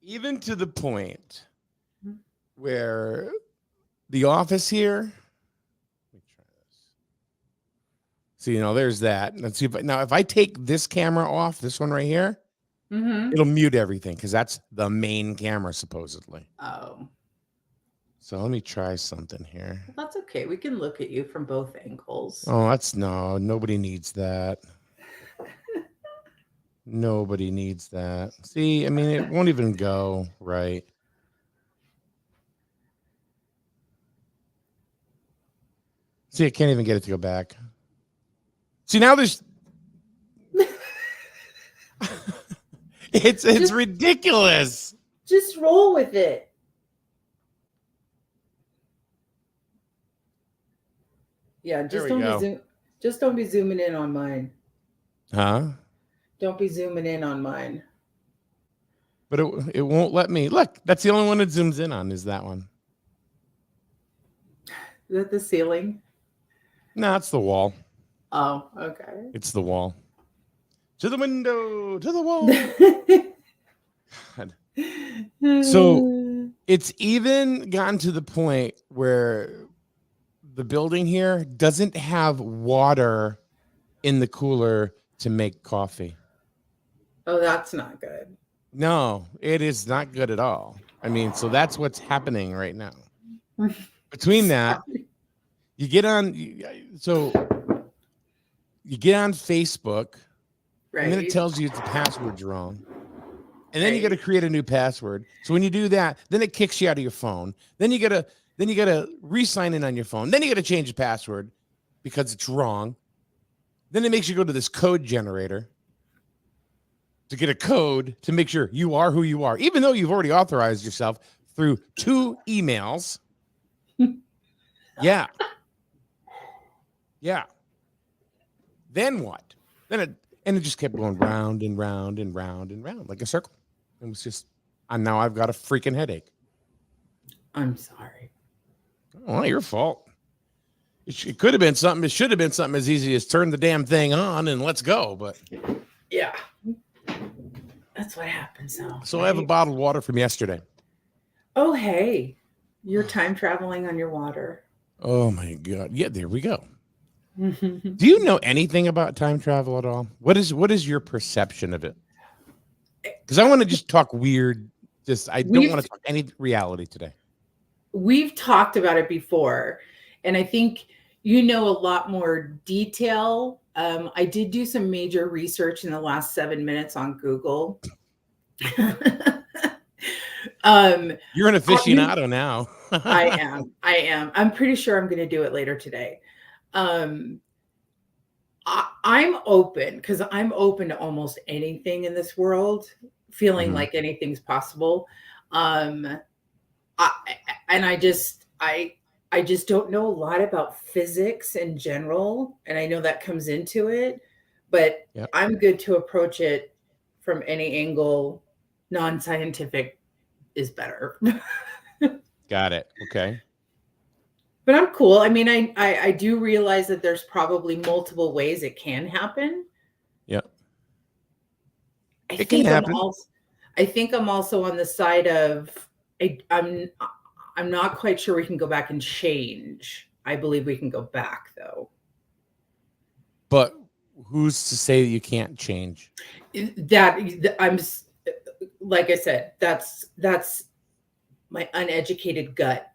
Even to the point where the office here. Let me try this. So there's that. Let's see if I take this camera off, this one right here, it'll mute everything because that's the main camera supposedly. Oh. So let me try something here. Well, that's okay. We can look at you from both angles. Oh, nobody needs that. Nobody needs that. See, it won't even go right. See, I can't even get it to go back. See, now there's it's ridiculous. Just roll with it. Yeah, just don't be zooming in on mine. Huh? Don't be zooming in on mine. But it won't let me. Look, that's the only one it zooms in on is that one. Is that the ceiling? No, it's the wall. Oh, okay. It's the wall. To the window, to the wall. God. So it's even gotten to the point where the building here doesn't have water in the cooler to make coffee. Oh, that's not good. No, it is not good at all. So that's what's happening right now. Between that, you get on Facebook, right, and then it tells you the password's wrong. And then you got to create a new password. So when you do that, then it kicks you out of your phone. Then you got to re-sign in on your phone. Then you got to change the password because it's wrong. Then it makes you go to this code generator to get a code to make sure you are who you are, even though you've already authorized yourself through 2 emails. Yeah. Yeah. Then what? Then it just kept going round and round and round and round like a circle. It was just, and now I've got a freaking headache. I'm sorry. Oh, not your fault. It could have been something. It should have been something as easy as turn the damn thing on and let's go. But yeah, that's what happens now. So right? I have a bottled water from yesterday. Oh, hey, you're time traveling on your water. Oh my God. Yeah, there we go. Do you know anything about time travel at all? What is your perception of it? Because I want to just talk weird. I don't want to talk any reality today. We've talked about it before, and I think you know a lot more detail. I did do some major research in the last 7 minutes on Google. You're an aficionado now. I am. I'm pretty sure I'm going to do it later today. I'm open because I'm open to almost anything in this world, feeling like anything's possible. I just don't know a lot about physics in general, and I know that comes into it, but I'm good to approach it from any angle. Non-scientific is better. Got it. Okay. But I'm cool. I do realize that there's probably multiple ways it can happen. Yeah. It can happen. I think I'm also on the side of I'm not quite sure we can go back and change. I believe we can go back though. But who's to say that you can't change? That I'm like I said, that's my uneducated gut.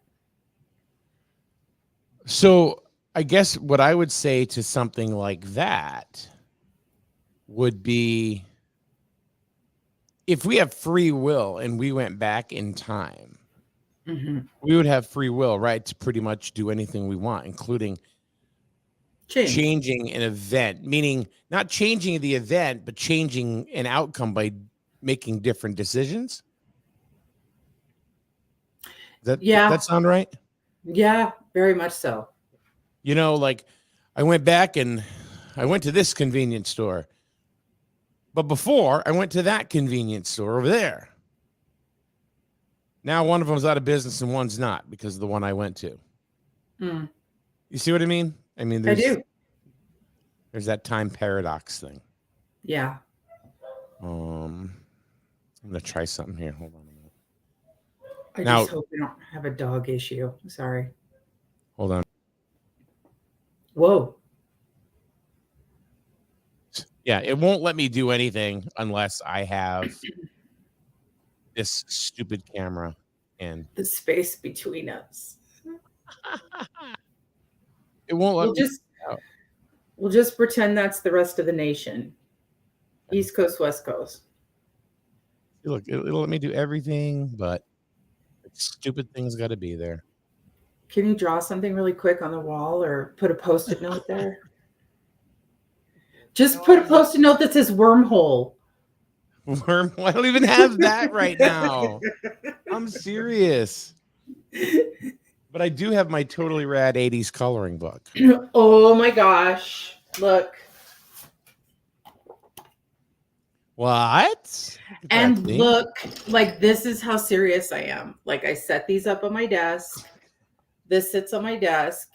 So I guess what I would say to something like that would be if we have free will and we went back in time, we would have free will, right, to pretty much do anything we want, including changing an event, meaning not changing the event, but changing an outcome by making different decisions. That sound right? Yeah, very much so. Like I went back and I went to this convenience store, but before I went to that convenience store over there. Now one of them's out of business and one's not because of the one I went to. You see what I mean? I do. There's that time paradox thing. Yeah. I'm going to try something here. Hold on a minute. I just hope we don't have a dog issue. Sorry. Hold on. Whoa. Yeah, it won't let me do anything unless I have this stupid camera in. The space between us. It won't let me. We'll just pretend that's the rest of the nation. East Coast, West Coast. Look, it'll let me do everything, but stupid thing's got to be there. Can you draw something really quick on the wall or put a Post-it note there? Just put a Post-it note that says wormhole. Wormhole? I don't even have that right now. I'm serious. But I do have my totally rad 80s coloring book. Oh my gosh. Look. What? And look, like, this is how serious I am. Like, I set these up on my desk. This sits on my desk.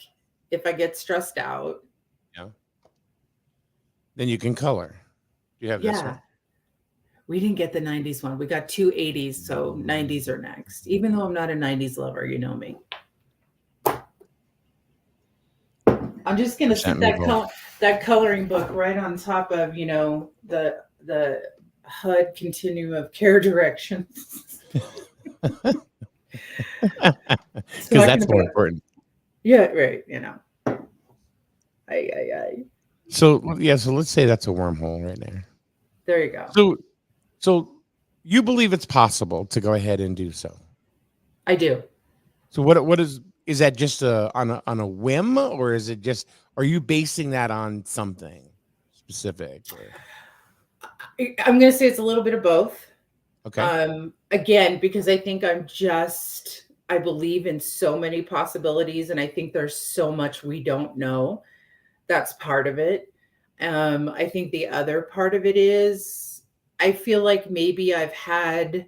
If I get stressed out. Yeah. Then you can color. You have this one. We didn't get the 90s one. We got 2 80s, so 90s are next. Even though I'm not a 90s lover, you know me. I'm just gonna sit that coloring book right on top of, you know, the HUD continuum of care directions. Because that's more important. Yeah, right. You know. So let's say that's a wormhole right there. There you go. So you believe it's possible to go ahead and do so? I do. So what is that just on a whim, or is it just, are you basing that on something specific? I'm going to say it's a little bit of both. Okay. Again, because I think I believe in so many possibilities, and I think there's so much we don't know. That's part of it. I think the other part of it is I feel like maybe I've had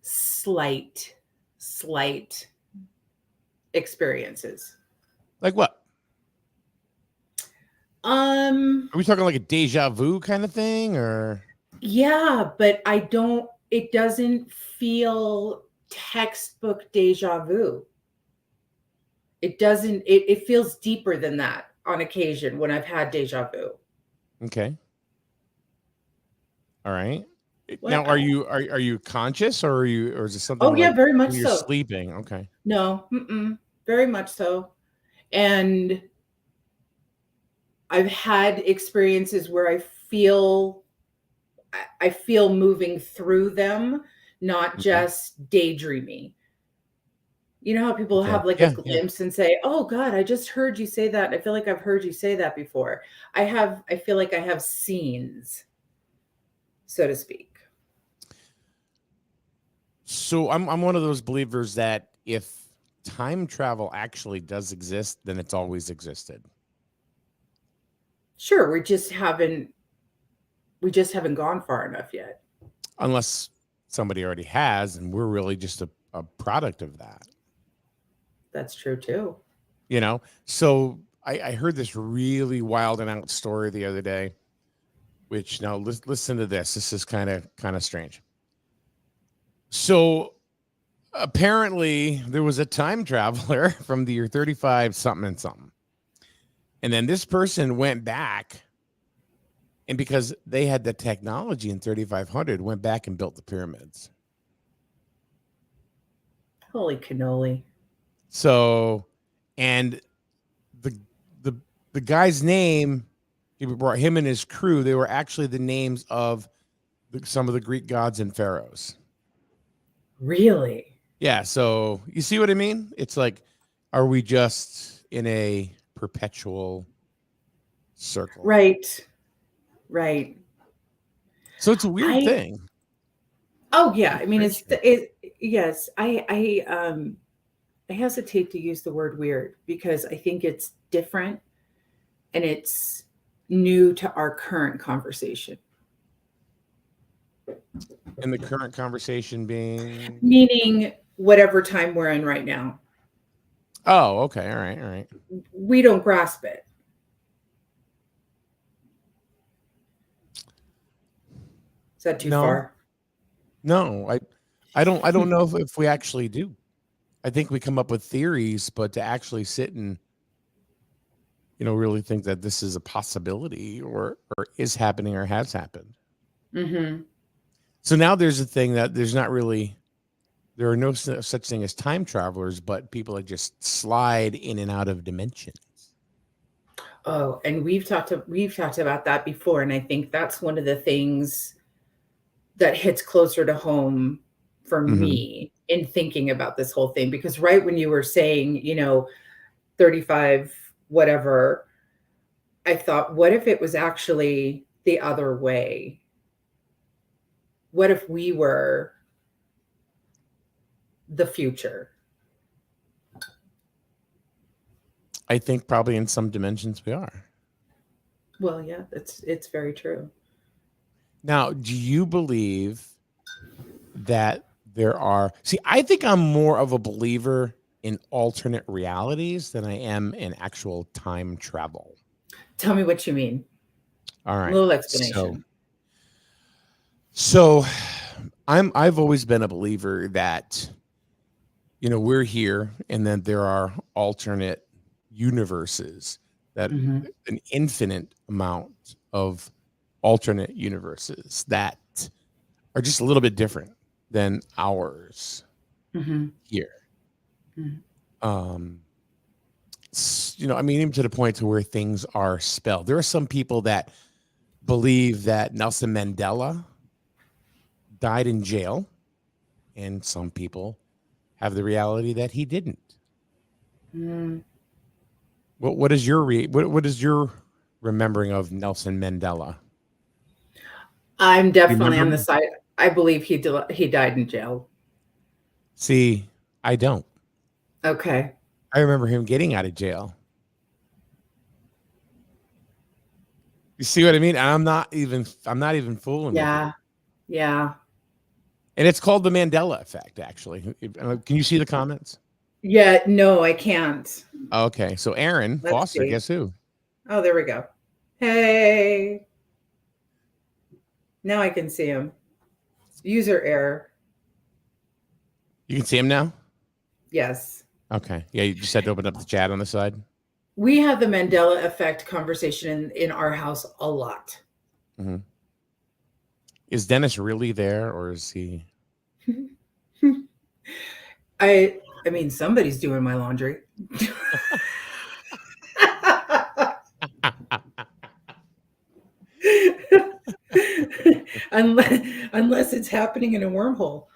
slight experiences. Like what? Are we talking like a deja vu kind of thing, or? Yeah, but it doesn't feel textbook deja vu. It doesn't, it feels deeper than that on occasion when I've had deja vu. Okay. All right. Now, are you conscious, or is it something? Oh yeah, very much so. You're sleeping. Okay. No, very much so. And I've had experiences where I feel moving through them, not just daydreaming. You know how people have like a glimpse and say, "Oh God, I just heard you say that. I feel like I've heard you say that before." I feel like I have scenes, so to speak. So I'm one of those believers that if time travel actually does exist, then it's always existed. Sure, we just haven't gone far enough yet. Unless somebody already has, and we're really just a product of that. That's true too. You know, so I heard this really wild and out story the other day, which now listen to this. This is kind of strange. So apparently there was a time traveler from the year 35 something and something. And then this person went back, and because they had the technology in 3500, went back and built the pyramids. Holy cannoli. So, and the guy's name, he brought him and his crew. They were actually the names of some of the Greek gods and pharaohs. Really? Yeah. So you see what I mean? It's like, are we just in a perpetual circle? Right. So it's a weird thing. Oh yeah. I mean, yes. I hesitate to use the word weird because I think it's different and it's new to our current conversation. And the current conversation being? Meaning whatever time we're in right now. Oh, okay. All right. We don't grasp it. Is that too far? No, I don't know if we actually do. I think we come up with theories, but to actually sit and, really think that this is a possibility or is happening or has happened. Mm-hmm. So now there's a thing that there are no such thing as time travelers, but people that just slide in and out of dimensions. Oh, and we've talked about that before, and I think that's one of the things that hits closer to home for me in thinking about this whole thing, because right when you were saying, 35 whatever, I thought, what if it was actually the other way? What if we were the future? I think probably in some dimensions we are. Well, yeah, it's very true. Now, do you believe that there are... See, I think I'm more of a believer in alternate realities than I am in actual time travel. Tell me what you mean. All right. A little explanation. So I've always been a believer that, we're here and then there are alternate universes, that an infinite amount of alternate universes that are just a little bit different than ours here. Even to the point to where things are spelled. There are some people that believe that Nelson Mandela died in jail, and some people have the reality that he didn't. What is your remembering of Nelson Mandela? I'm definitely on the side. I believe he died in jail. See, I don't. Okay. I remember him getting out of jail. You see what I mean? I'm not even fooling. Yeah. Yeah. And it's called the Mandela effect, actually. Can you see the comments? Yeah, no, I can't. Okay. So Aaron Foster, guess who? Oh, there we go. Hey. Now I can see him. User error. You can see him now? Yes. Okay. Yeah, you just had to open up the chat on the side. We have the Mandela effect conversation in our house a lot. Mm-hmm. Is Dennis really there, or is he? I mean, somebody's doing my laundry. unless it's happening in a wormhole.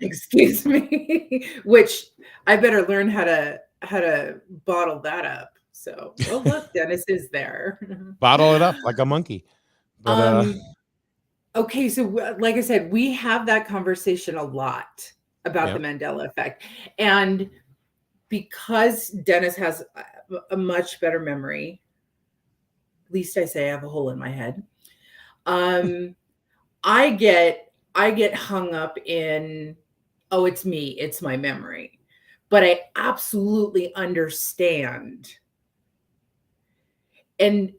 Excuse me. Which I better learn how to bottle that up. So, well, look, Dennis is there. Bottle it up like a monkey. But, okay, so like I said, we have that conversation a lot about the Mandela effect. And because Dennis has a much better memory, at least I say I have a hole in my head. I get hung up in, oh, it's me, it's my memory. But I absolutely understand. And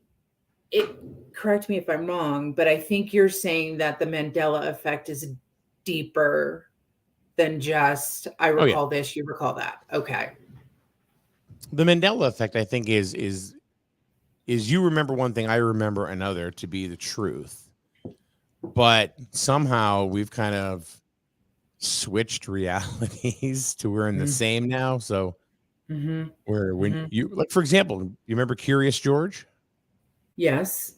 correct me if I'm wrong, but I think you're saying that the Mandela effect is deeper than just, I recall this, you recall that. Okay. The Mandela effect, I think, is you remember one thing, I remember another to be the truth. But somehow we've kind of switched realities to we're in the same now. So where when you, like, for example, you remember Curious George? Yes.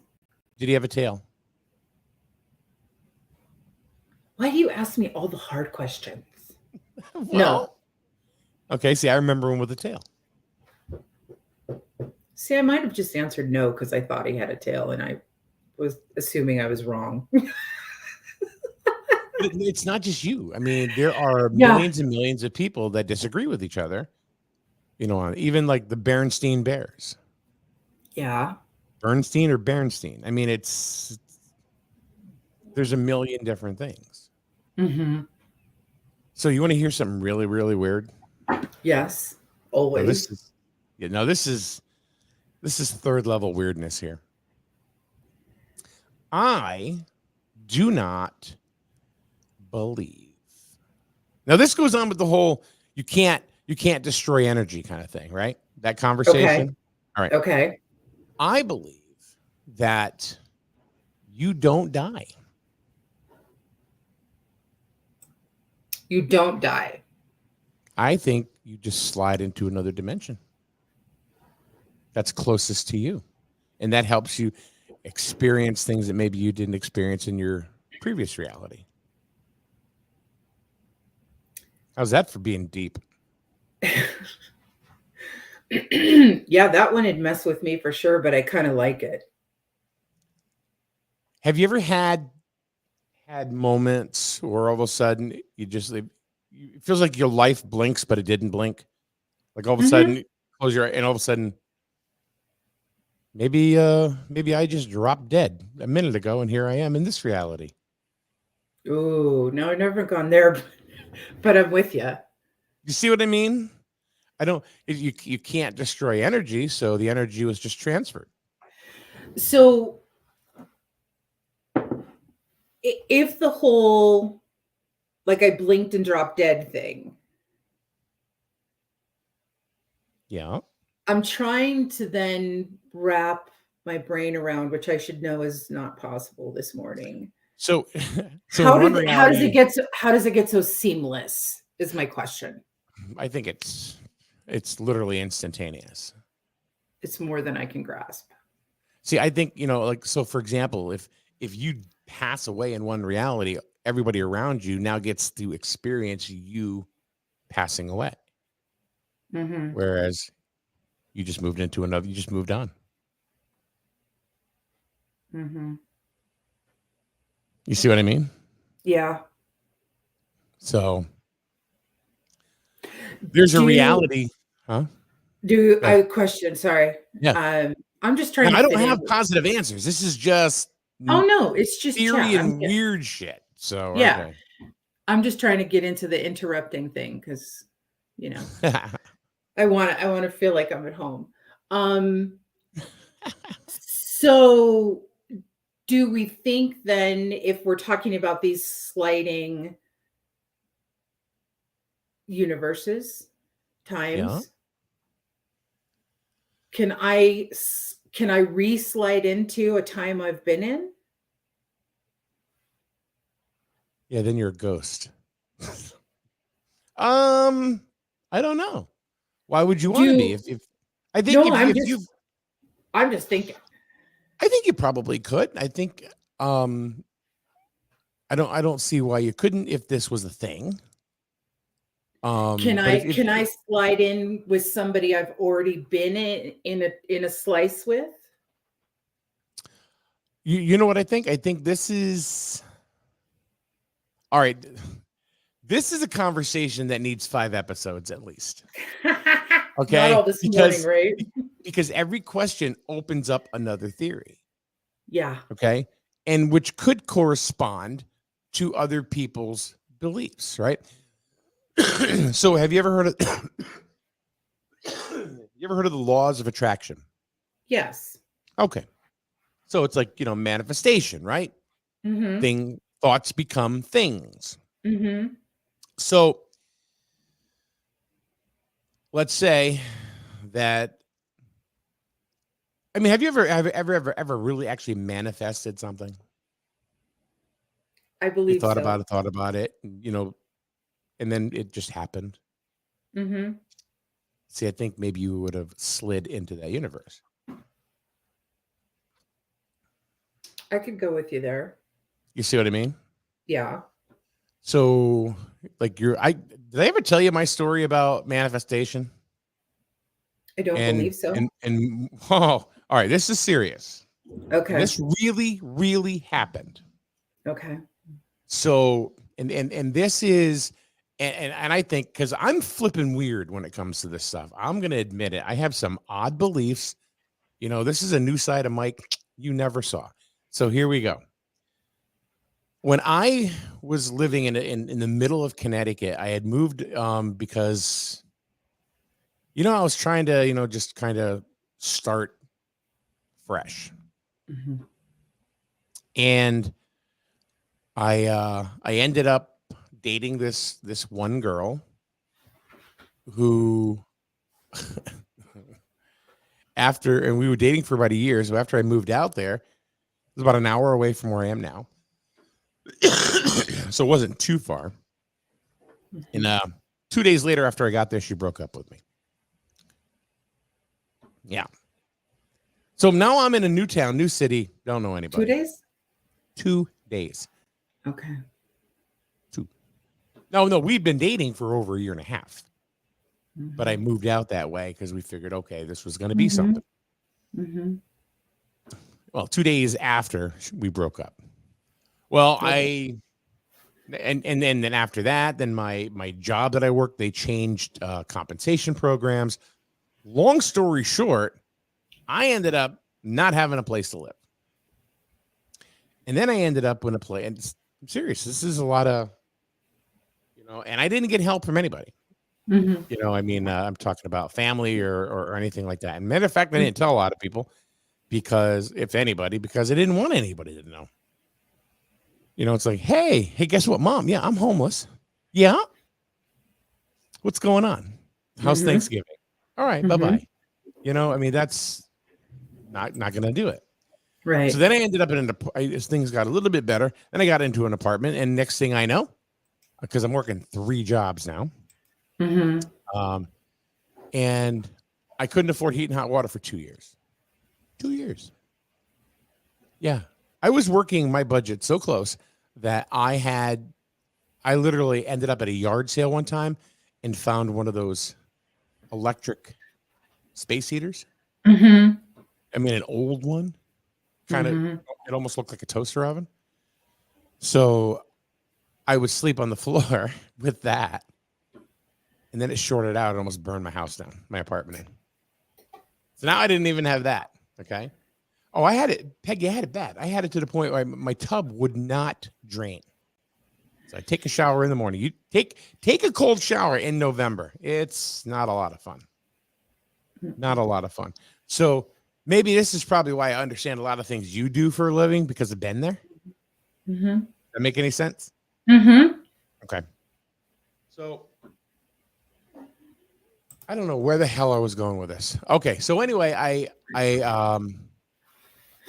Did he have a tail? Why do you ask me all the hard questions? Well, no. Okay, see, I remember him with a tail. See, I might have just answered no because I thought he had a tail and I was assuming I was wrong. It's not just you. I mean, there are millions and millions of people that disagree with each other. Even like the Bernstein Bears. Yeah. Bernstein or Bernstein. I mean, there's a million different things. So you want to hear something really, really weird? Yes, always. This is third level weirdness here. I do not believe. Now this goes on with the whole you can't destroy energy kind of thing, right? That conversation. Okay. All right. Okay. I believe that you don't die. You don't die. I think you just slide into another dimension that's closest to you. And that helps you experience things that maybe you didn't experience in your previous reality. How's that for being deep? Yeah, that one had messed with me for sure, but I kind of like it. Have you ever had moments where all of a sudden it feels like your life blinks, but it didn't blink? Like all of a sudden, you close your eye, and all of a sudden, maybe I just dropped dead a minute ago, and here I am in this reality. Ooh, no, I've never gone there, but I'm with you. You see what I mean? You can't destroy energy, so the energy was just transferred. So if the whole, like I blinked and dropped dead thing. Yeah. I'm trying to then wrap my brain around, which I should know is not possible this morning. So how does it get so seamless is my question. I think it's literally instantaneous. It's more than I can grasp. See, I think, like, so for example, if you pass away in one reality, everybody around you now gets to experience you passing away. Mm-hmm. Whereas you just moved into another, you just moved on. Mm-hmm. You see what I mean? Yeah. So there's a reality, huh? I question? Sorry. Yeah. I'm just trying. I don't have positive answers. This is just no, it's just theory and weird shit. So yeah, okay. I'm just trying to get into the interrupting thing because I want to feel like I'm at home. So do we think then, if we're talking about these sliding universes, times, can I re-slide into a time I've been in? Yeah, then you're a ghost. I don't know. Why would you want to be? If I think I'm just thinking. I think you probably could. I think I don't see why you couldn't if this was a thing. Can I slide in with somebody I've already been in a slice with? You know what I think? I think this is all right. This is a conversation that needs 5 episodes at least. Okay. Not all this morning, right? Because every question opens up another theory. Yeah. Okay. And which could correspond to other people's beliefs, right? So have you ever heard of the laws of attraction? Yes. Okay. So it's like, manifestation, right? Mm-hmm. Thoughts become things. Mm-hmm. So let's say that, I mean, have you ever really actually manifested something? I believe you thought about it, and then it just happened. Mm-hmm. See, I think maybe you would have slid into that universe. I could go with you there. You see what I mean? Yeah. So, like, did I ever tell you my story about manifestation? I don't believe so. And all right, this is serious. Okay. And this really, really happened. Okay. So, and this is, and I think, because I'm flipping weird when it comes to this stuff, I'm going to admit it. I have some odd beliefs. This is a new side of Mike you never saw. So here we go. When I was living in the middle of Connecticut, I had moved because, I was trying to, just kind of start fresh. Mm-hmm. And I ended up dating this one girl who and we were dating for about a year. So after I moved out there, it was about an hour away from where I am now. So it wasn't too far. And 2 days later after I got there, she broke up with me. Yeah. So now I'm in a new town, new city. Don't know anybody. 2 days? 2 days. Okay. 2. No, we've been dating for over a year and a half. Mm-hmm. But I moved out that way because we figured, okay, this was going to be something. Mm-hmm. Well, 2 days after we broke up. Well, and then after that, then my job that I worked, they changed compensation programs. Long story short, I ended up not having a place to live. And then I ended up in a place, and I'm serious, this is a lot of, and I didn't get help from anybody. Mm-hmm. I'm talking about family or anything like that. And matter of fact, I didn't tell a lot of people because I didn't want anybody to know. It's like, hey, guess what, Mom? Yeah, I'm homeless. Yeah. What's going on? How's Thanksgiving? All right, bye-bye. That's not going to do it. Right. So then I ended up as things got a little bit better. Then I got into an apartment, and next thing I know, because I'm working 3 jobs now, and I couldn't afford heat and hot water for 2 years. 2 years. Yeah. I was working my budget so close that I literally ended up at a yard sale one time and found one of those electric space heaters. Mm-hmm. An old one. Kind of, it almost looked like a toaster oven. So I would sleep on the floor with that. And then it shorted out and almost burned my house down, my apartment in. So now I didn't even have that. Okay. Oh, I had it, Peggy, I had it bad. I had it to the point where my tub would not drain. So I take a shower in the morning. You take a cold shower in November. It's not a lot of fun. Not a lot of fun. So maybe this is probably why I understand a lot of things you do for a living because I've been there. Mm-hmm. Does that make any sense? Mm-hmm. Okay. So I don't know where the hell I was going with this. Okay. So anyway, I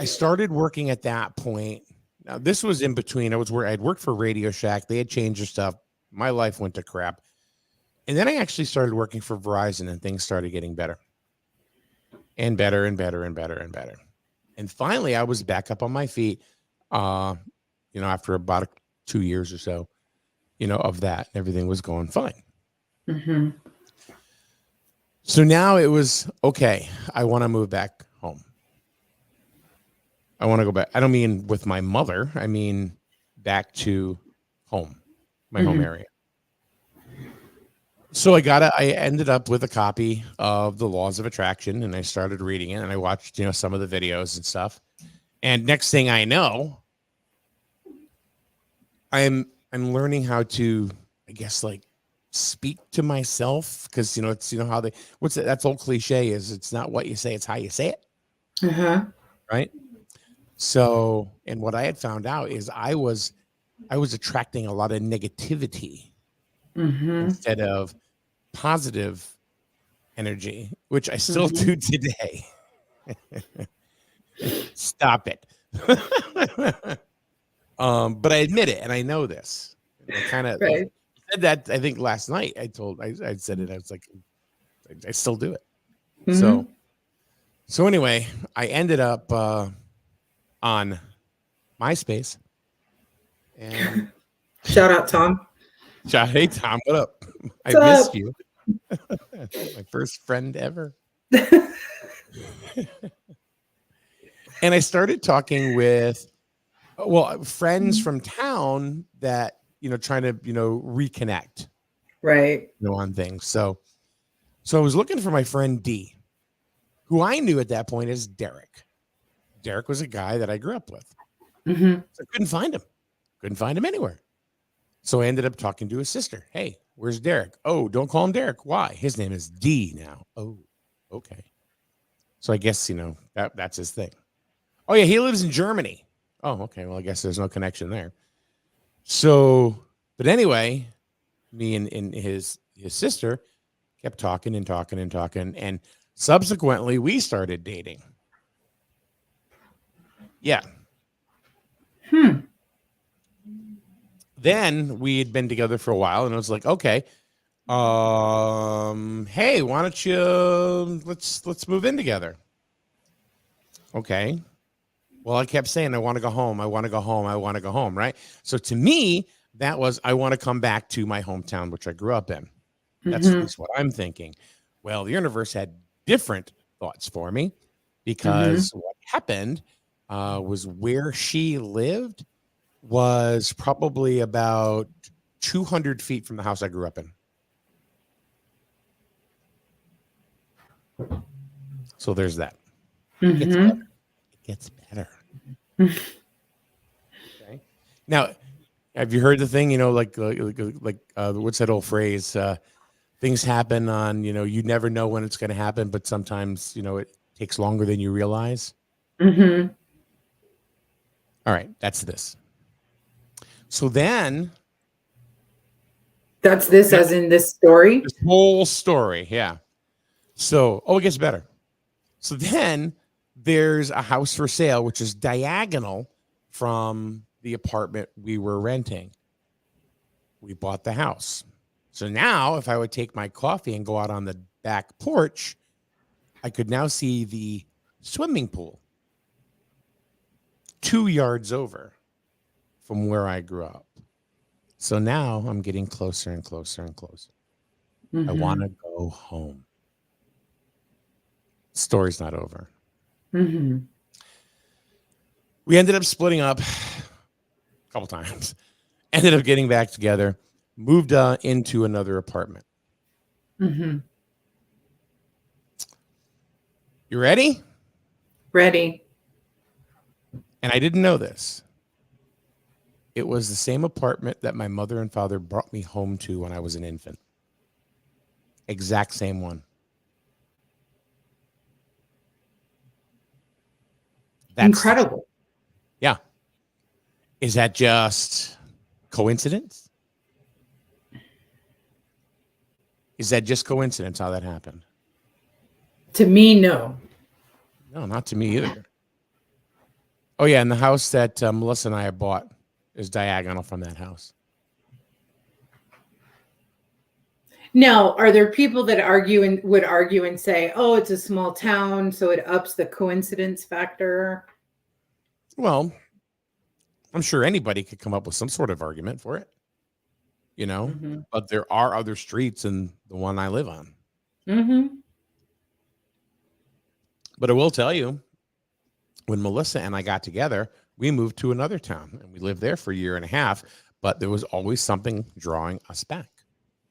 started working at that point. Now this was in between. I'd worked for Radio Shack. They had changed their stuff. My life went to crap. And then I actually started working for Verizon and things started getting better. And better and better and better and better. And finally, I was back up on my feet, after about 2 years or so, of that. Everything was going fine. Mm-hmm. So now it was, okay, I want to move back home. I want to go back. I don't mean with my mother. I mean back to home, my home area. So I ended up with a copy of the Laws of Attraction and I started reading it and I watched, some of the videos and stuff. And next thing I know, I'm learning how to, I guess, like speak to myself because, it's, how that's old cliche is it's not what you say, it's how you say it. Uh-huh. Right. So, and what I had found out is I was attracting a lot of negativity instead of positive energy, which I still do today. Stop it. But I admit it, and I know this. I kind of said that. I think last night I said it. I was like, I still do it. Mm-hmm. So anyway, I ended up on MySpace. And shout out, Tom. Hey, Tom, what up? I missed you. My first friend ever. And I started talking with, friends from town that, trying to, reconnect. Right. On things. So I was looking for my friend D, who I knew at that point as Derek. Derek was a guy that I grew up with. Mm-hmm. So I couldn't find him. Couldn't find him anywhere. So I ended up talking to his sister. Hey, where's Derek? Oh, don't call him Derek. Why? His name is D now. Oh, okay. So I guess, that's his thing. Oh, yeah, he lives in Germany. Oh, okay. Well, I guess there's no connection there. So But anyway, me and his sister kept talking and talking and talking. And subsequently, we started dating. Yeah. Then we had been together for a while, and I was like, okay, hey, why don't you let's move in together? Okay. Well, I kept saying I want to go home. I want to go home. I want to go home. Right. So to me, that was I want to come back to my hometown, which I grew up in. That's at least what I'm thinking. Well, the universe had different thoughts for me because what happened was where she lived was probably about 200 feet from the house I grew up in. So there's that. It gets better. Okay. Now, have you heard the thing, like what's that old phrase? Things happen on, you never know when it's going to happen, but sometimes, it takes longer than you realize. All right. That's this. So then. That's this as in this story? This whole story. Yeah. So, it gets better. So then there's a house for sale, which is diagonal from the apartment we were renting. We bought the house. So now if I would take my coffee and go out on the back porch, I could now see the swimming pool 2 yards over from where I grew up. So now I'm getting closer and closer and closer. I want to go home. Story's not over. We ended up splitting up a couple times. Ended up getting back together. Moved into another apartment. You ready? Ready. And I didn't know this. It was the same apartment that my mother and father brought me home to when I was an infant. Exact same one. That's incredible. Yeah. Is that just coincidence? Is that just coincidence how that happened? To me, no. No, not to me either. Oh, yeah. And the house that Melissa and I have bought is diagonal from that house. Now, are there people that would argue and say, oh, it's a small town, so it ups the coincidence factor? Well, I'm sure anybody could come up with some sort of argument for it, but there are other streets than the one I live on. But I will tell you, when Melissa and I got together, we moved to another town and we lived there for a year and a half, but there was always something drawing us back.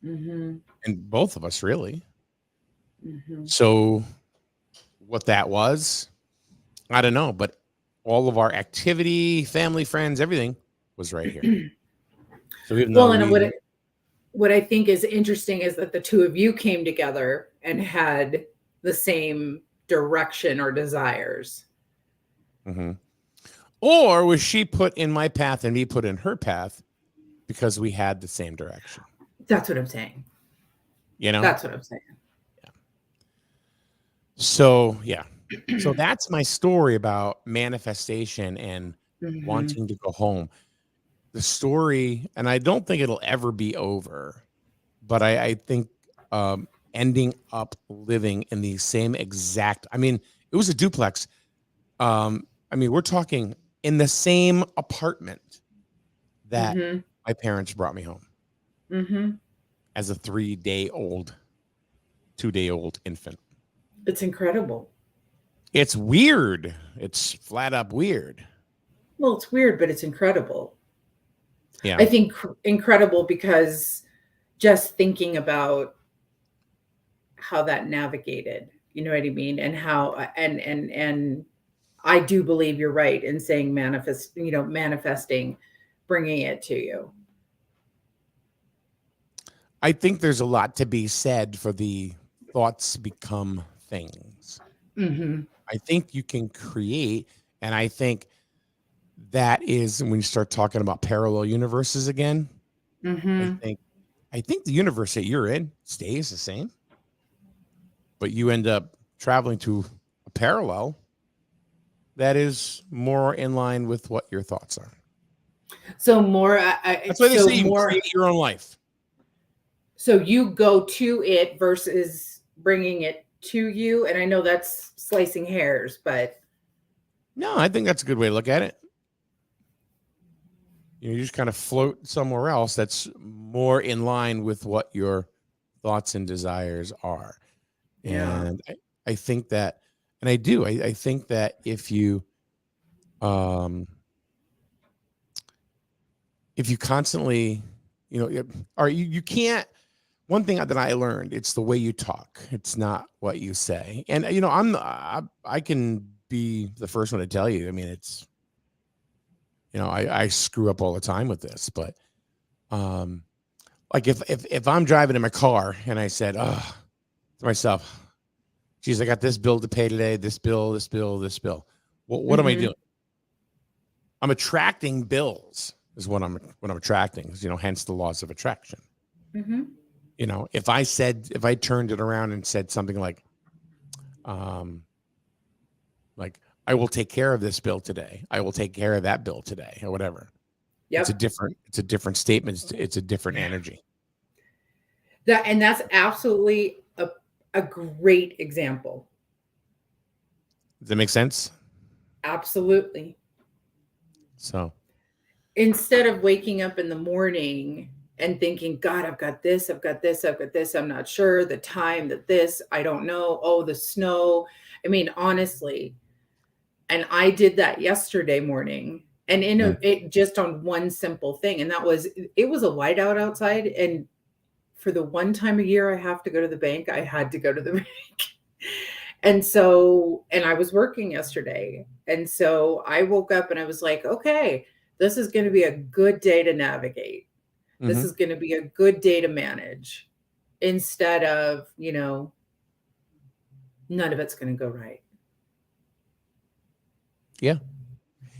And both of us really. So what that was, I don't know, but all of our activity, family, friends, everything was right here. So even though what I think is interesting is that the two of you came together and had the same direction or desires. Or was she put in my path and me put in her path because we had the same direction? That's what I'm saying. That's what I'm saying. Yeah. So, yeah. So that's my story about manifestation and wanting to go home. The story, and I don't think it'll ever be over, but I think ending up living in the same exact, it was a duplex. We're talking in the same apartment that my parents brought me home as a 2-day-old infant. It's incredible. It's weird. It's flat up weird. Well, it's weird, but it's incredible. Yeah. I think incredible because just thinking about how that navigated, you know what I mean? And how, and I do believe you're right in saying manifesting, bringing it to you. I think there's a lot to be said for the thoughts become things. I think you can create, and I think that is when you start talking about parallel universes again, I think the universe that you're in stays the same, but you end up traveling to a parallel that is more in line with what your thoughts are. So more. That's why they say you create your own life. So you go to it versus bringing it to you. And I know that's slicing hairs, but. No, I think that's a good way to look at it. You just kind of float somewhere else that's more in line with what your thoughts and desires are. Yeah. And I think that, and I do, I think that if you constantly, or you can't, one thing that I learned, it's the way you talk. It's not what you say. And, I can be the first one to tell you, I mean, it's, I screw up all the time with this, but, like if I'm driving in my car and I said, to myself, geez, I got this bill to pay today, this bill. Well, what am I doing? I'm attracting bills is what I'm attracting, hence the laws of attraction. If I turned it around and said something like I will take care of this bill today. I will take care of that bill today, or whatever. Yep. It's a different statement. It's a different energy. That's absolutely a great example. Does that make sense? Absolutely. So instead of waking up in the morning and thinking, God, I've got this, I'm not sure, the time that this, I don't know. Oh, the snow. I mean, honestly, and I did that yesterday morning, and it just on one simple thing. And that was, it was a whiteout outside. And for the one time a year I have to go to the bank, I had to go to the bank. And I was working yesterday. And so I woke up and I was like, okay, this is going to be a good day to navigate. This is going to be a good day to manage, instead of, none of it's going to go right. Yeah.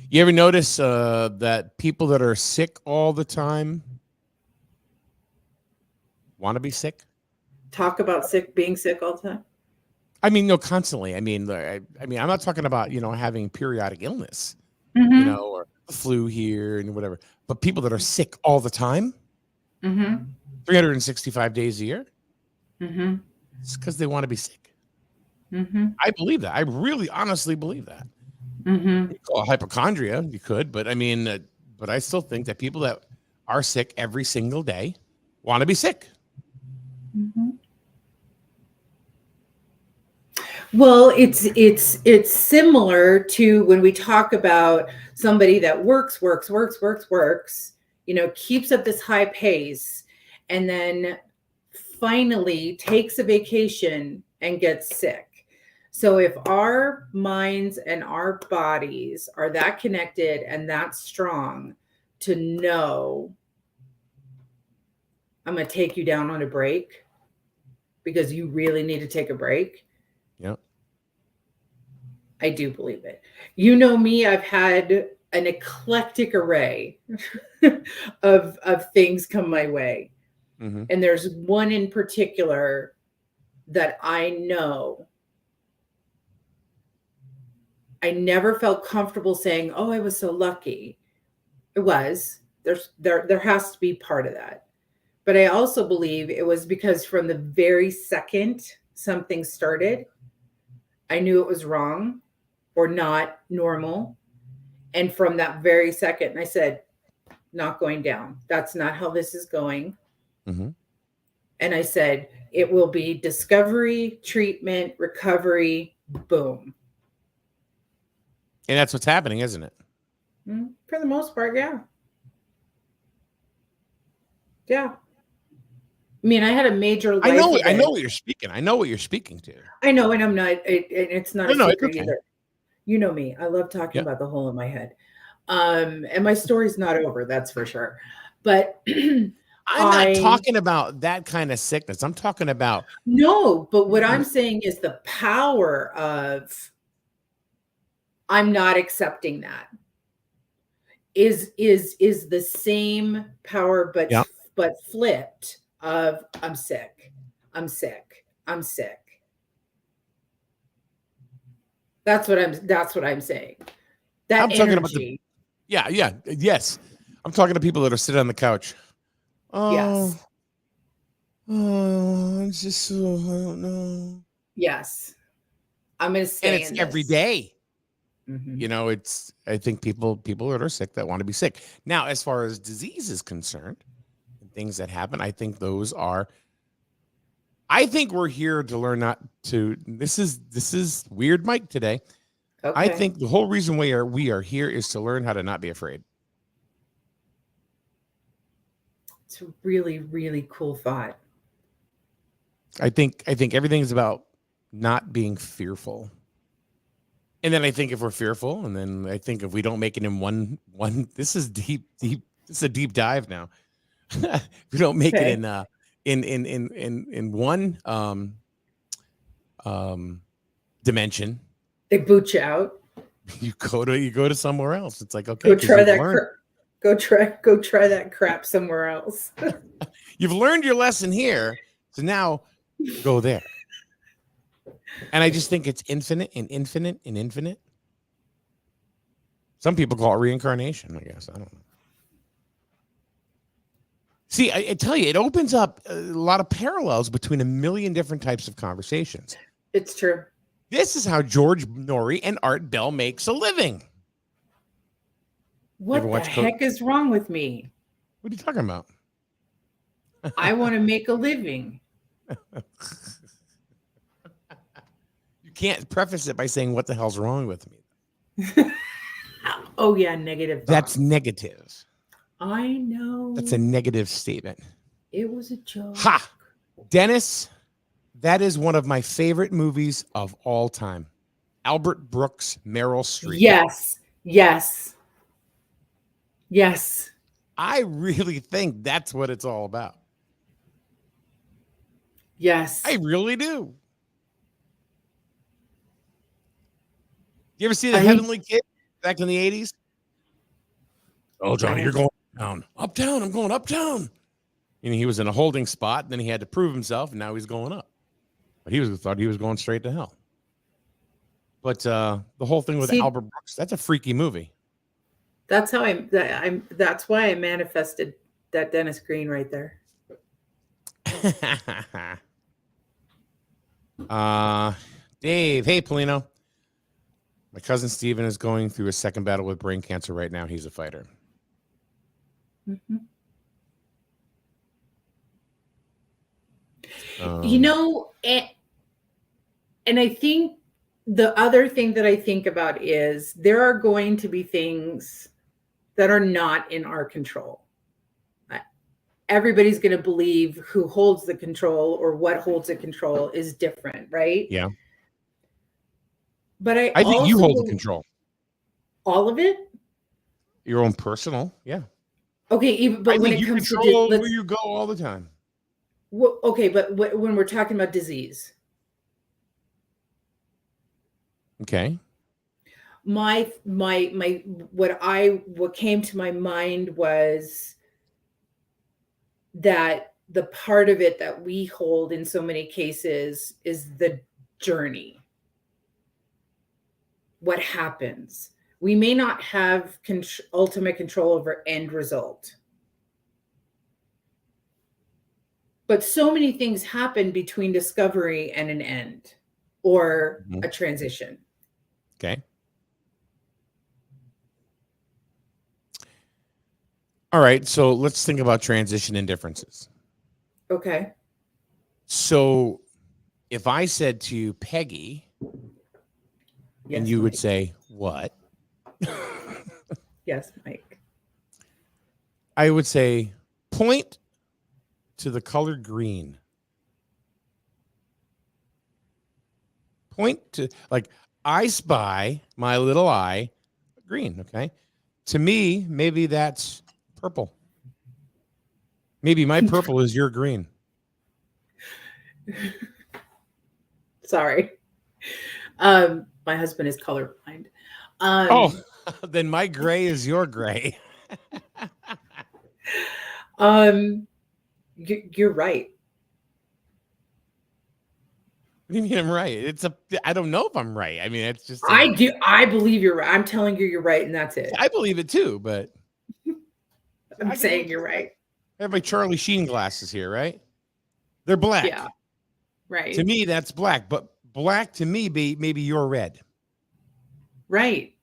You ever notice that people that are sick all the time want to be sick? Talk about being sick all the time? I mean, no, constantly. I mean, I'm not talking about, having periodic illness, or the flu here and whatever, but people that are sick all the time, 365 days a year, it's because they want to be sick. I believe that. I really honestly believe that. You call it hypochondria, you could, but I mean, but I still think that people that are sick every single day want to be sick. Well, it's similar to when we talk about somebody that works, keeps up this high pace, and then finally takes a vacation and gets sick. So if our minds and our bodies are that connected and that strong to know, I'm going to take you down on a break because you really need to take a break. Yep. I do believe it. You know me, I've had an eclectic array of things come my way. And there's one in particular that I know I never felt comfortable saying, oh, I was so lucky. It was. There has to be part of that. But I also believe it was because from the very second something started, I knew it was wrong or not normal. And from that very second, I said, not going down. That's not how this is going. And I said, it will be discovery, treatment, recovery, boom. And that's what's happening, isn't it? For the most part, yeah. Yeah. I mean, I had a major life event. I know what you're speaking. I know what you're speaking to. I know, and I'm not. It's not a secret either. You know me. I love talking about the hole in my head. And my story's not over, that's for sure. But I'm not talking about that kind of sickness. I'm talking about no. But what I'm saying is the power of I'm not accepting that is the same power, but but flipped of I'm sick. I'm sick. I'm sick. That's what I'm saying. That I'm talking about energy. yes. I'm talking to people that are sitting on the couch. Yes. Oh, it's just so, I don't know. Yes. I'm going to stay and it's in this. every day. Mm-hmm. You know, I think people that are sick that want to be sick. Now, as far as disease is concerned, and things that happen, I think we're here to learn not to. This is Weird Mike today. Okay. I think the whole reason we are here is to learn how to not be afraid. It's a really, really cool thought. I think everything's about not being fearful. And then I think if we're fearful, and then I think if we don't make it in one, this is deep. This is a deep dive now. If we don't make it in one dimension, they boot you out. You go to somewhere else. It's like, okay, go try that. Go try that crap somewhere else. You've learned your lesson here, so now go there. And I just think it's infinite and infinite and infinite. Some people call it reincarnation, I guess. I don't know. See, I tell you, it opens up a lot of parallels between a million different types of conversations. It's true. This is how George Norrie and Art Bell makes a living. What the heck is wrong with me? What are you talking about? I want to make a living. You can't preface it by saying, what the hell's wrong with me? Oh, yeah, negative. That's negative. I know. That's a negative statement. It was a joke. Ha! Dennis, that is one of my favorite movies of all time. Albert Brooks, Meryl Streep. Yes. Yes. Yes. I really think that's what it's all about. Yes. I really do. You ever see The Heavenly Kid back in the 80s? Oh, Johnny, you're going down. Uptown. I'm going uptown. You know, he was in a holding spot, and then he had to prove himself, and now he's going up. But thought he was going straight to hell. But the whole thing with Albert Brooks, that's a freaky movie. That's how that's why I manifested that Dennis Green right there. Dave, hey, Polino. My cousin Steven is going through a second battle with brain cancer right now. He's a fighter. Mm-hmm. You know, and I think the other thing that I think about is there are going to be things that are not in our control. Everybody's going to believe who holds the control or what holds the control is different, right? Yeah. But I think you hold the control. All of it? Your own personal, yeah. Okay, but when it comes to where you go all the time. Well, okay, but when we're talking about disease. Okay. What came to my mind was that the part of it that we hold in so many cases is the journey. What happens? We may not have ultimate control over end result. But so many things happen between discovery and an end or a transition. Okay. All right. So let's think about transition and differences. Okay. So if I said to you, Peggy, and you would say, what? Yes, Mike. I would say, point to the color green. Point to, like, I spy my little eye green, okay? To me, maybe that's purple. Maybe my purple is your green. Sorry. My husband is colorblind. Then my gray is your gray. You're right. What do you mean I'm right? I don't know if I'm right. I mean, it's just. I do. I believe you're right. I'm telling you, you're right, and that's it. I believe it too, but. I'm saying you're right. I have my Charlie Sheen glasses here, right? They're black. Yeah. Right. To me, that's black, but black to me maybe you're red. Right.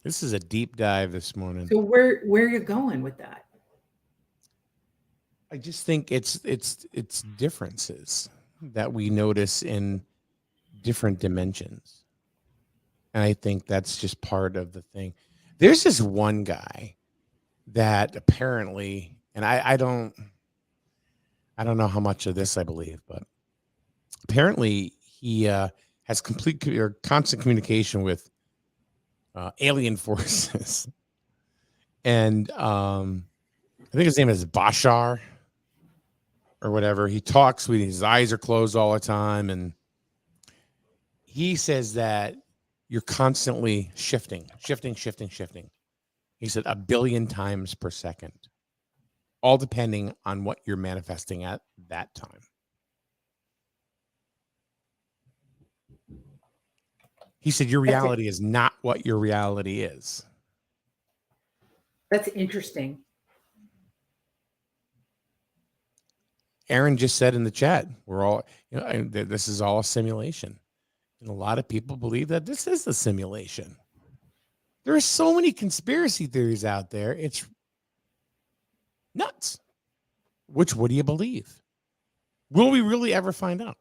This is a deep dive this morning. So where are you going with that? I just think it's differences that we notice in different dimensions. And I think that's just part of the thing. There's this one guy that apparently, and I don't know how much of this I believe, but apparently he has complete or constant communication with alien forces. And I think his name is Bashar or whatever. He talks with his eyes are closed all the time. And he says that you're constantly shifting. He said 1 billion times per second, all depending on what you're manifesting at that time. He said your reality is not what your reality is. That's interesting. Aaron just said in the chat, we're all, this is all a simulation. And a lot of people believe that this is a simulation. There are so many conspiracy theories out there. It's nuts. What do you believe? Will we really ever find out?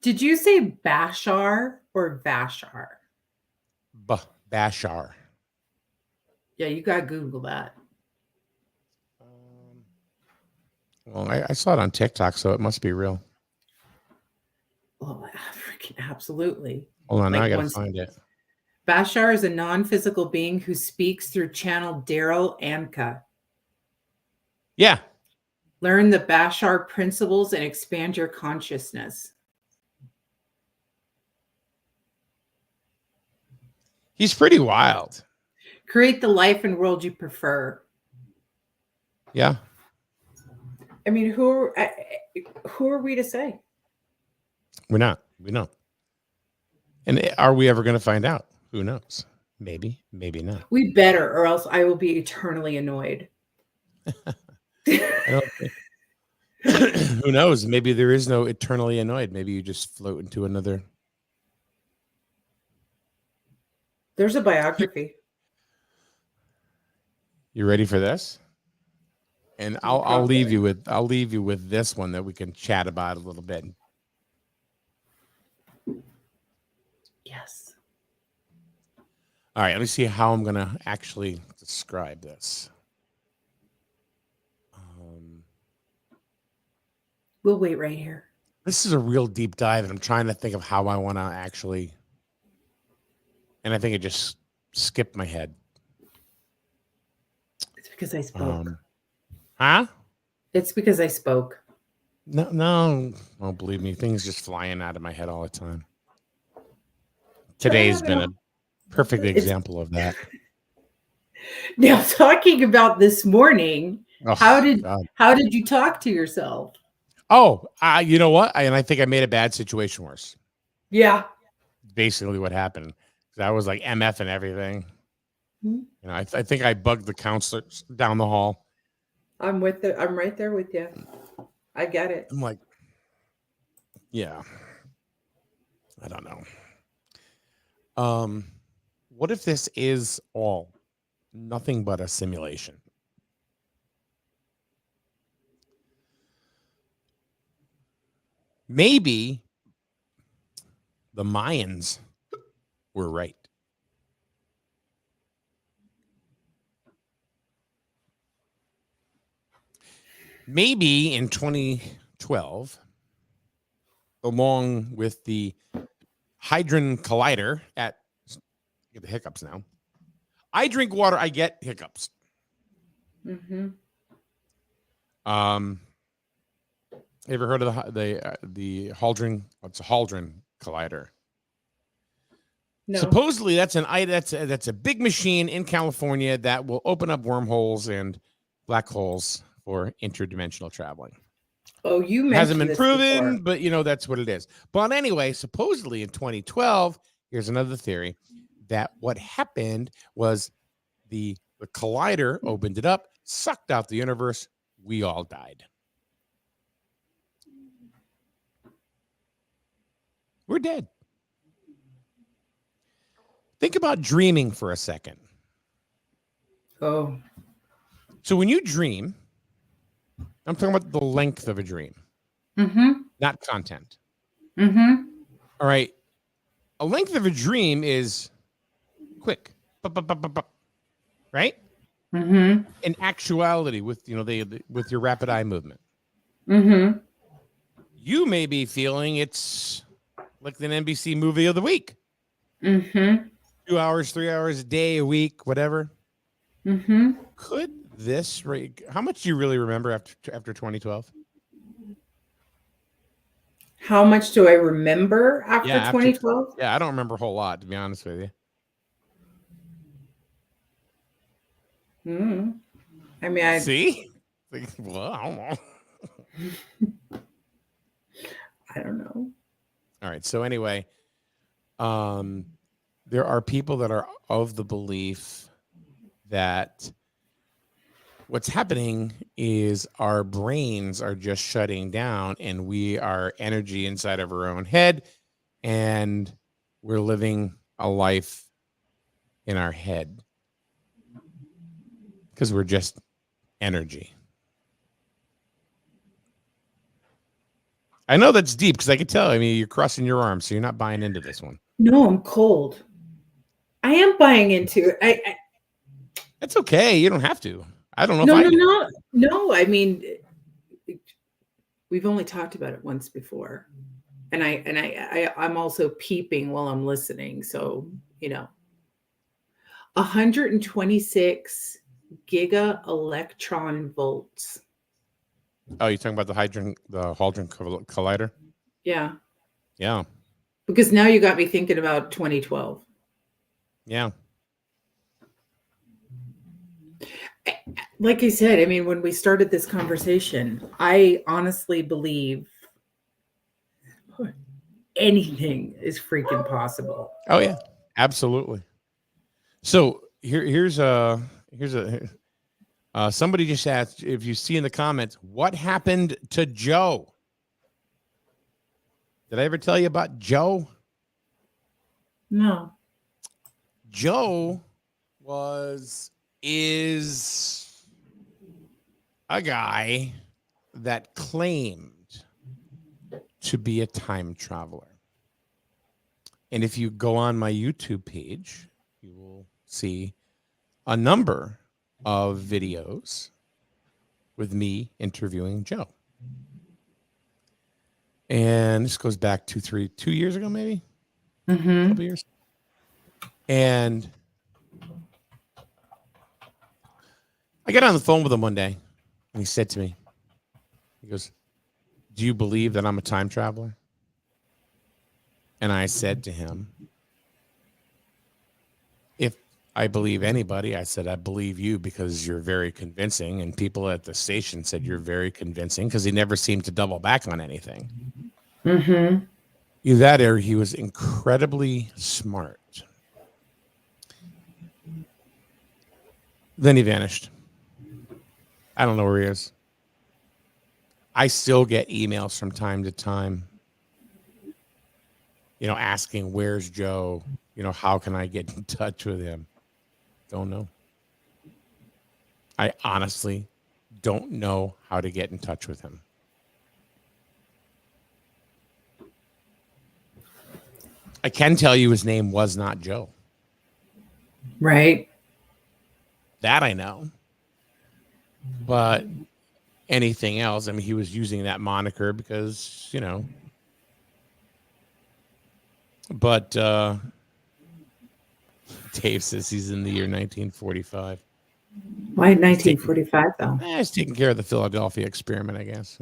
Did you say Bashar or Vashar? Bashar. Yeah, you got to Google that. Well, I saw it on TikTok, so it must be real. Oh, freaking absolutely. Hold on, now I got to find it. Bashar is a non-physical being who speaks through channel Daryl Anka. Yeah. Learn the Bashar principles and expand your consciousness. He's pretty wild. Create the life and world you prefer. Yeah. I mean, who are we to say? We're not. We don't. And are we ever going to find out? Who knows? Maybe, maybe not. We better, or else I will be eternally annoyed. I don't think. Who knows? Maybe there is no eternally annoyed. Maybe you just float into another. There's a biography. You ready for this? And I'll leave you with this one that we can chat about a little bit. Yes. All right, let me see how I'm going to actually describe this. We'll wait right here. This is a real deep dive, and I'm trying to think of how I want to actually. And I think it just skipped my head. It's because I spoke. Huh? It's because I spoke. No, don't believe me. Things just flying out of my head all the time. Today's been a perfect example of that. Now, talking about this morning, how did you talk to yourself? Oh, you know what? I think I made a bad situation worse. Yeah. Basically what happened. I was like MF and everything. Mm-hmm. I think I bugged the counselors down the hall. I'm right there with you. I get it. I'm like, yeah. I don't know. What if this is all nothing but a simulation? Maybe the Mayans were right. Maybe in 2012, along with the Hadron Collider I get the hiccups now. I drink water, I get hiccups. Mm-hmm. Ever heard of the Hadron? It's a Hadron Collider. No. Supposedly, that's a big machine in California that will open up wormholes and black holes for interdimensional traveling. Oh, you mentioned hasn't been this proven, before. but that's what it is. But anyway, supposedly in 2012, here's another theory that what happened was the collider opened it up, sucked out the universe. We all died. We're dead. Think about dreaming for a second. Oh. So when you dream, I'm talking about the length of a dream, not content. All right. A length of a dream is quick, right? In actuality, with with your rapid eye movement, you may be feeling it's like an NBC movie of the week. 2 hours, 3 hours a day, a week, whatever. Could this how much do you really remember after 2012? How much do I remember after 2012? Yeah, I don't remember a whole lot, to be honest with you. I mean, I see. Well, I don't know. I don't know. All right. So anyway, there are people that are of the belief that what's happening is our brains are just shutting down and we are energy inside of our own head and we're living a life in our head because we're just energy. I know that's deep because I can tell. I mean, you're crossing your arms, so you're not buying into this one. No, I'm cold. I am buying into it. That's okay. You don't have to. I don't know. No. I mean, we've only talked about it once before, and I'm also peeping while I'm listening. So 126 giga electron volts. Oh, you're talking about the Hadron Collider? Yeah. Yeah. Because now you got me thinking about 2012. Yeah. Like I said, I mean, when we started this conversation, I honestly believe anything is freaking possible. Oh yeah, absolutely. So here's somebody just asked if you see in the comments, what happened to Joe? Did I ever tell you about Joe? No. Joe is a guy that claimed to be a time traveler. And if you go on my YouTube page, you will see a number of videos with me interviewing Joe. And this goes back 2 years ago, maybe a couple years. And I got on the phone with him one day and he said to me, he goes, "Do you believe that I'm a time traveler?" And I said to him, "If I believe anybody," I said, "I believe you because you're very convincing." And people at the station said you're very convincing because he never seemed to double back on anything. Either that or he was incredibly smart. Then he vanished. I don't know where he is. I still get emails from time to time, asking, "Where's Joe? How can I get in touch with him?" Don't know. I honestly don't know how to get in touch with him. I can tell you his name was not Joe. Right. That I know. But anything else, I mean, he was using that moniker because, but Dave says he's in the year 1945. Why 1945 though? He's taking care of the Philadelphia experiment, I guess.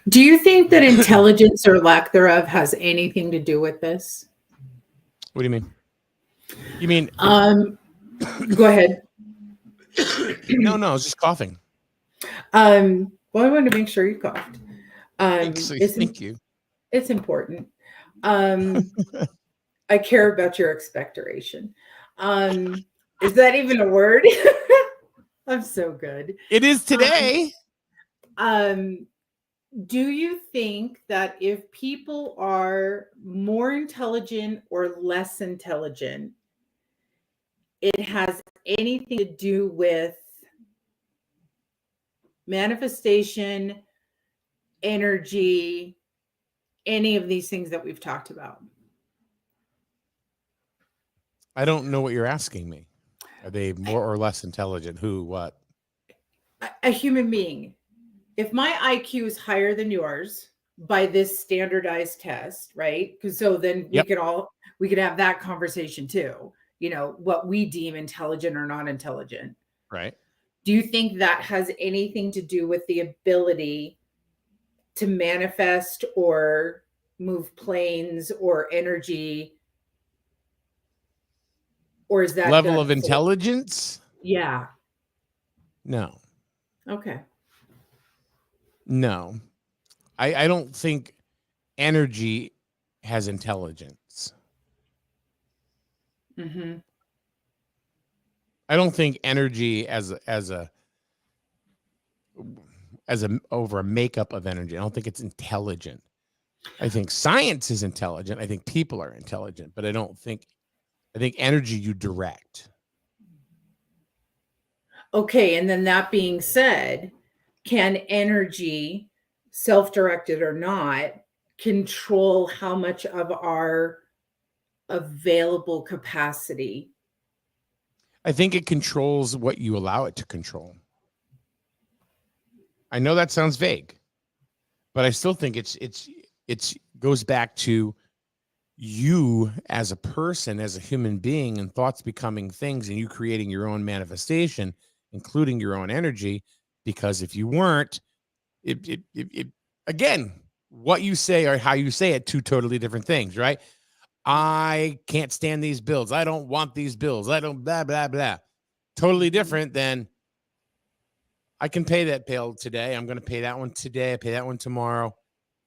Do you think that intelligence or lack thereof has anything to do with this? What do you mean? You mean? Go ahead. No, I was just coughing. Well, I wanted to make sure you coughed. Thank you. It's important. I care about your expectoration. Is that even a word? I'm so good. It is today. Do you think that if people are more intelligent or less intelligent, it has anything to do with manifestation, energy, any of these things that we've talked about? I don't know what you're asking me. Are they more or less intelligent? Who, what? A human being. If my IQ is higher than yours by this standardized test, right? Because so then we could have that conversation too. You know, what we deem intelligent or not intelligent. Right. Do you think that has anything to do with the ability to manifest or move planes or energy? Or is that level of intelligence? Yeah. No. Okay. No. I don't think energy has intelligence. Mm-hmm. I don't think energy as over a makeup of energy. I don't think it's intelligent. I think science is intelligent. I think people are intelligent, but I think energy you direct. Okay, and then that being said, can energy, self-directed or not, control how much of our available capacity? I think it controls what you allow it to control. I know that sounds vague, but I still think it's goes back to you as a person, as a human being, and thoughts becoming things, and you creating your own manifestation, including your own energy. Because if you weren't, it again, what you say or how you say it, two totally different things, right? I can't stand these bills. I don't want these bills. I don't blah blah blah. Totally different than I can pay that bill today. I'm going to pay that one today. I pay that one tomorrow.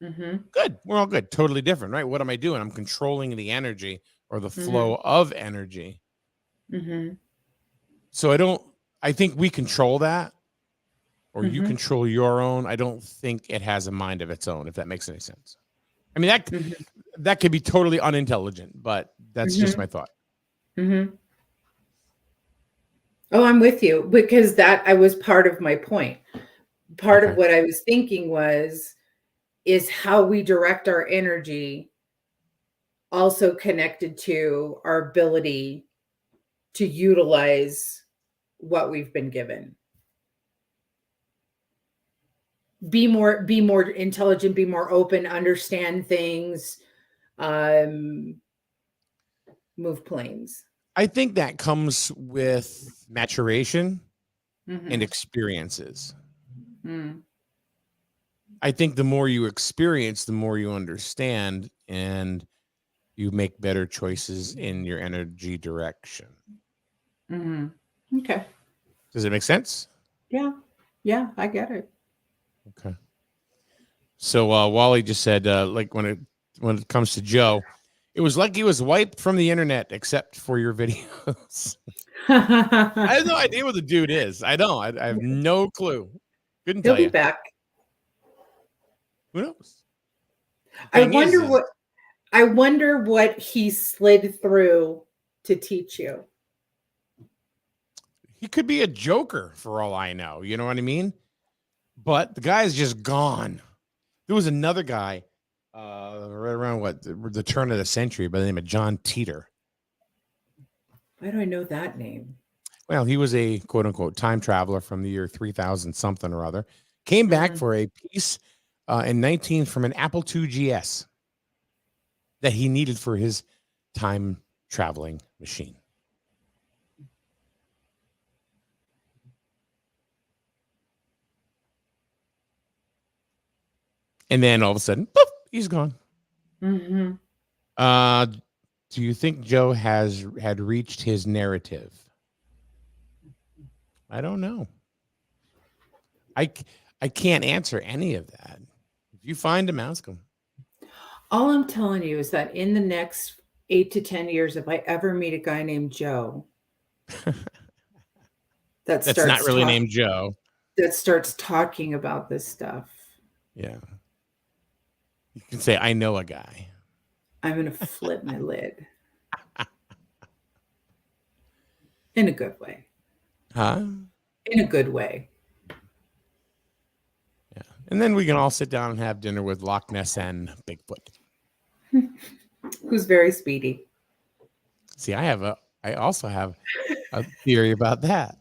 Mm-hmm. Good. We're all good. Totally different, right? What am I doing? I'm controlling the energy or the flow of energy. Mm-hmm. So I think we control that, or you control your own. I don't think it has a mind of its own, if that makes any sense. I mean, that could be totally unintelligent, but that's just my thought. Mm-hmm. Oh, I'm with you, because that I was part of my point. Part of what I was thinking is how we direct our energy also connected to our ability to utilize what we've been given. Be more intelligent, be more open, understand things, move planes. I think that comes with maturation and experiences. I think the more you experience, the more you understand, and you make better choices in your energy direction. Okay. Does it make sense? Yeah, I get it. Okay. So Wally just said, like when it comes to Joe, it was like he was wiped from the internet except for your videos. I have no idea what the dude is. I don't. I have no clue. Couldn't tell you. He'll be back. Who knows? I wonder what he slid through to teach you. He could be a joker for all I know. You know what I mean? But the guy is just gone. There was another guy right around the turn of the century by the name of John Teeter. Why do I know that name? Well, he was a quote unquote time traveler from the year 3000 something or other. Came back for a piece in 19 from an Apple II GS that he needed for his time traveling machine. And then all of a sudden, poof, he's gone. Mm-hmm. Do you think Joe had reached his narrative? I don't know. I can't answer any of that. If you find him, ask him. All I'm telling you is that in the next 8 to 10 years, if I ever meet a guy named Joe, that's not really named Joe, that starts talking about this stuff. Yeah. You can say, I know a guy. I'm going to flip my lid. In a good way. Huh? In a good way. Yeah. And then we can all sit down and have dinner with Loch Ness and Bigfoot. Who's very speedy. See, I also have a theory about that.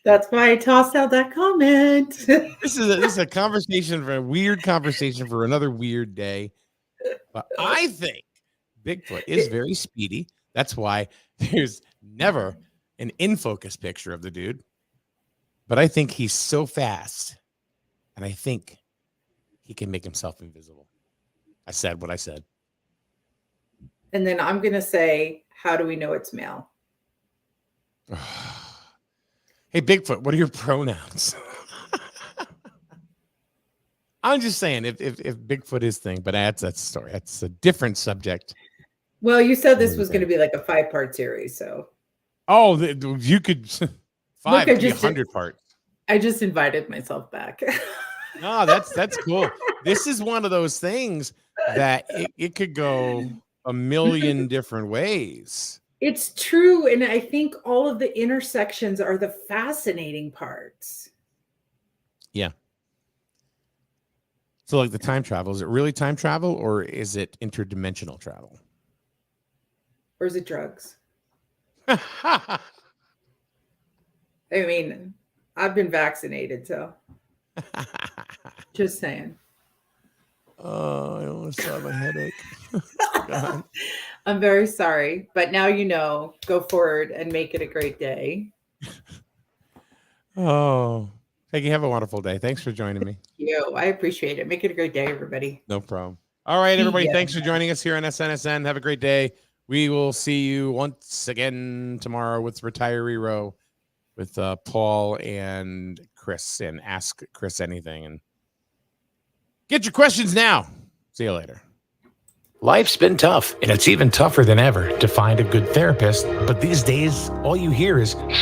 That's why I tossed out that comment. This is a conversation for a weird conversation for another weird day. But I think Bigfoot is very speedy. That's why there's never an in-focus picture of the dude. But I think he's so fast. And I think he can make himself invisible. I said what I said. And then I'm going to say, how do we know it's male? Hey, Bigfoot, what are your pronouns? I'm just saying, if Bigfoot is thing, but that's a story. That's a different subject. Well, you said this was going to be like a 5-part series, so. Oh, you could 5 to 100 parts. I just invited myself back. No, that's cool. This is one of those things that it could go a million different ways. It's true. And I think all of the intersections are the fascinating parts. Yeah. So like the time travel, is it really time travel or is it interdimensional travel? Or is it drugs? I mean, I've been vaccinated, so just saying. Oh, I almost have a headache. God. I'm very sorry, but now you know. Go forward and make it a great day. Oh, Peggy, have a wonderful day. Thanks for joining me. Thank you. I appreciate it. Make it a great day, everybody. No problem. All right, everybody. Thanks for joining us here on SNSN. Have a great day. We will see you once again tomorrow with Retiree Row with Paul and Chris, and ask Chris anything and get your questions now. See you later. Life's been tough, and it's even tougher than ever to find a good therapist. But these days, all you hear is